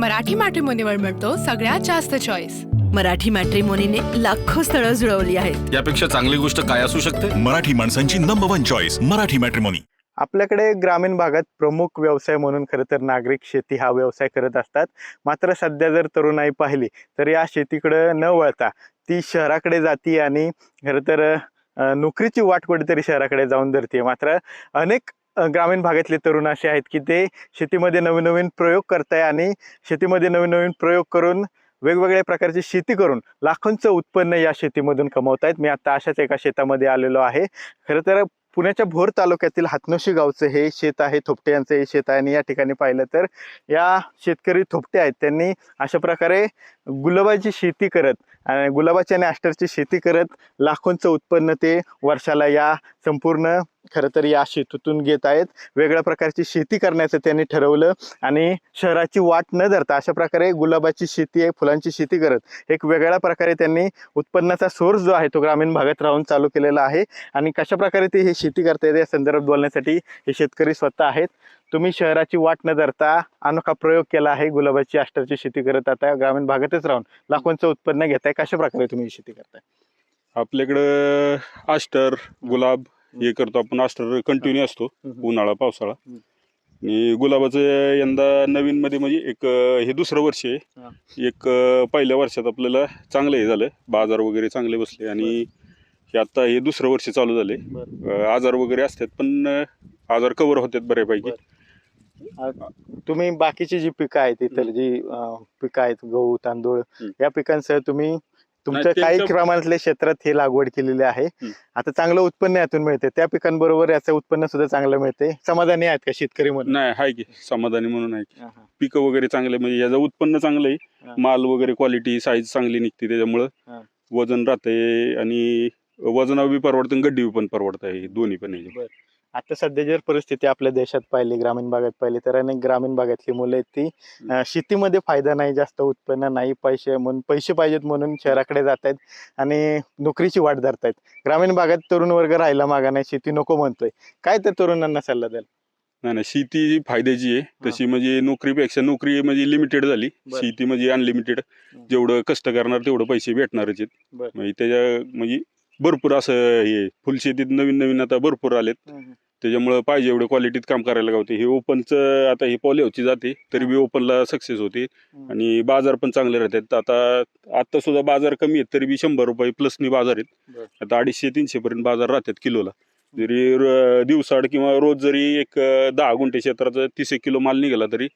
मराठी मॅट्रिमोनीवर मिळतो सगळ्यात जास्त चॉईस। मराठी मॅट्रिमोनीने लाखो स्थळं जुळवली आहेत। यापेक्षा चांगली गोष्ट काय असू शकते? मराठी माणसांची नंबर 1 चॉईस मराठी मॅट्रिमोनी। आपल्याकडे ग्रामीण भागात प्रमुख व्यवसाय म्हणून खरं तर नागरिक शेती हा व्यवसाय करत असतात। मात्र सध्या जर तरुणाई पाहिली तर या शेतीकडे न वळता ती शहराकडे जाती आणि खरं तर नोकरीची वाट कुठेतरी शहराकडे जाऊन धरते। मात्र अनेक ग्रामीण भागातले तरुण असे आहेत की ते शेतीमध्ये नवीन नवीन प्रयोग करताय आणि शेतीमध्ये नवीन नवीन प्रयोग करून वेगवेगळ्या प्रकारची शेती करून लाखोंचं उत्पन्न या शेतीमधून कमवतायत। मी आता अशाच एका शेतामध्ये आलेलो आहे। खरं तर पुण्याच्या भोर तालुक्यातील हातनोशी गावचं हे शेत आहे, थोपटे यांचं हे शेत आहे आणि या ठिकाणी पाहिलं तर या शेतकरी थोपटे आहेत, त्यांनी अशा प्रकारे गुलाबाची शेती करत आणि गुलाबाची आणि ॲस्टरची शेती करत लाखोंचं उत्पन्न ते वर्षाला या संपूर्ण खरं तर या शेतीतून घेत आहेत। वेगळ्या प्रकारची शेती करण्याचं त्यांनी ठरवलं आणि शहराची वाट न धरता अशा प्रकारे गुलाबाची शेती आहे, फुलांची शेती करत एक वेगळ्या प्रकारे त्यांनी उत्पन्नाचा सोर्स जो आहे तो ग्रामीण भागात राहून चालू केलेला आहे। आणि कशा प्रकारे ते हे शेती करतायत या संदर्भात बोलण्यासाठी हे शेतकरी स्वतः आहेत। तुम्ही शहराची वाट न धरता अनोखा प्रयोग केला आहे, गुलाबाची ॲस्टरची शेती करत आता ग्रामीण भागातच राहून लाखोंचं उत्पन्न घेताय। कशा प्रकारे तुम्ही ही शेती करताय? आपल्याकडं ॲस्टर गुलाब हे करतो आपण। ॲस्टर कंटिन्यू असतो उन्हाळा पावसाळा आणि गुलाबाचं यंदा नवीन मध्ये म्हणजे एक हे दुसरं वर्ष आहे। एक पहिल्या वर्षात आपल्याला चांगलं हे झालं, बाजार वगैरे चांगले बसले आणि हे आता हे दुसरं वर्ष चालू झाले। आजार वगैरे असतात पण आजार कव्हर होतात बऱ्यापैकी। तुम्ही बाकीची जी पिकं आहेत इतर जी पिकं आहेत गहू तांदूळ या पिकांसह तुम्ही तुमच्या काही प्रमाणातल्या क्षेत्रात हे लागवड केलेली आहे। आता चांगलं उत्पन्न यातून मिळते, त्या पिकांबरोबर याचं उत्पन्न सुद्धा चांगलं मिळते। समाधानी आहेत का शेतकरी म्हणून? नाही आहे की समाधानी म्हणून आहे की पिकं वगैरे चांगले म्हणजे याचं उत्पन्न चांगलं आहे, माल वगैरे क्वालिटी साईज चांगली निघते, त्याच्यामुळं वजन राहते आणि वजनावर बी परवडतं, गड्डी पण परवडत आहे, दोन्ही पण आहे। आता सध्या जर परिस्थिती आपल्या देशात पाहिली, ग्रामीण भागात पाहिली तर अनेक ग्रामीण भागातली मुलं आहेत ती शेतीमध्ये फायदा नाही, जास्त उत्पन्न नाही, पैसे पाहिजेत म्हणून शहराकडे जात आहेत आणि नोकरीची वाट धरतायत। ग्रामीण भागात तरुण वर्ग राहायला मागा नाही, शेती नको म्हणतोय, काय त्या तरुणांना सल्ला द्याल? नाही शेती फायद्याची आहे तशी, म्हणजे नोकरीपेक्षा नोकरी म्हणजे लिमिटेड झाली, शेती म्हणजे अनलिमिटेड, जेवढं कष्ट करणार तेवढं पैसे भेटणारच आहेत। म्हणजे त्याच्या म्हणजे भरपूर असं हे फुलशेतीत नवीन नवीन आता भरपूर आलेत, त्याच्यामुळं पाहिजे एवढं क्वालिटीत काम करायला गावते। हे ओपनचं आता हे पॉलिओची जाते तरी बी ओपनला सक्सेस होते आणि बाजार पण चांगले राहतात। आता सुद्धा बाजार कमी आहेत तरी बी 100 रुपये प्लसनी बाजार आहेत। आता 250-300 पर्यंत बाजार राहतात किलोला। जरी दिवसाड किंवा रोज जरी एक 10 गुंठे क्षेत्राचा 30 किलो माल निघाला तरी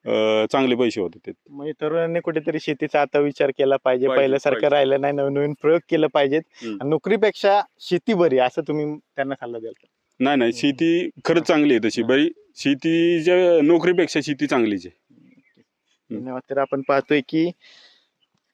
चांगले पैसे होते। म्हणजे तरुणांनी कुठेतरी शेतीचा आता विचार केला पाहिजे, पहिल्यासारखं राहिलं नाही, नवीन नवीन प्रयोग केले पाहिजेत। नोकरीपेक्षा शेती बरी असं तुम्ही त्यांना सल्ला द्याल? नाही शेती खरंच चांगली आहे तशी, बरी शेतीच्या नोकरीपेक्षा शेती चांगलीच आहे। धन्यवाद। तर आपण पाहतोय की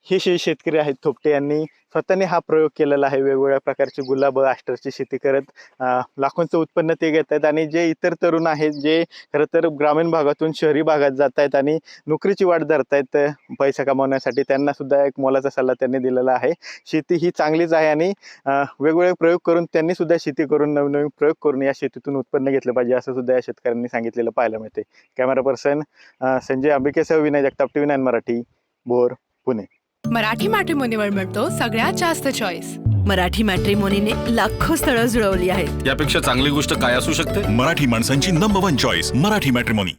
हे शेतकरी आहेत थोपटे यांनी स्वतःने हा प्रयोग केलेला आहे, वेगवेगळ्या प्रकारची गुलाब ॲस्टरची शेती करत लाखोंचं उत्पन्न ते घेत आहेत। आणि जे इतर तरुण आहेत जे खरं तर ग्रामीण भागातून शहरी भागात जात आहेत आणि नोकरीची वाट धरतायत पैसा कमावण्यासाठी, त्यांना सुद्धा एक मोलाचा सल्ला त्यांनी दिलेला आहे। शेती ही चांगलीच आहे आणि वेगवेगळे प्रयोग करून त्यांनी सुद्धा शेती करून नवीन नवीन प्रयोग करून या शेतीतून उत्पन्न घेतलं पाहिजे असं सुद्धा या शेतकऱ्यांनी सांगितलेलं पाहायला मिळते। कॅमेरा पर्सन संजय अंबिकेसह विनय जगताप, TV9 मराठी, भोर, पुणे। मराठी मॅट्रिमोनीवर मिळतो सगळ्यात जास्त चॉईस। मराठी मॅट्रिमोनीने लाखो स्थळं जुळवली आहेत। यापेक्षा चांगली गोष्ट काय असू शकते? मराठी माणसांची नंबर 1 चॉईस मराठी मॅट्रिमोनी।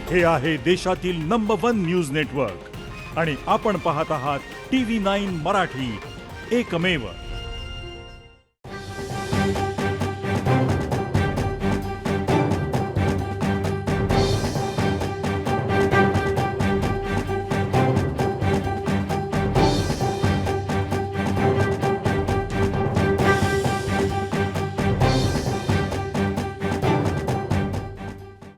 हे आहे देशातील नंबर 1 न्यूज नेटवर्क आणि आपण पाहत आहात TV9 मराठी, एकमेव।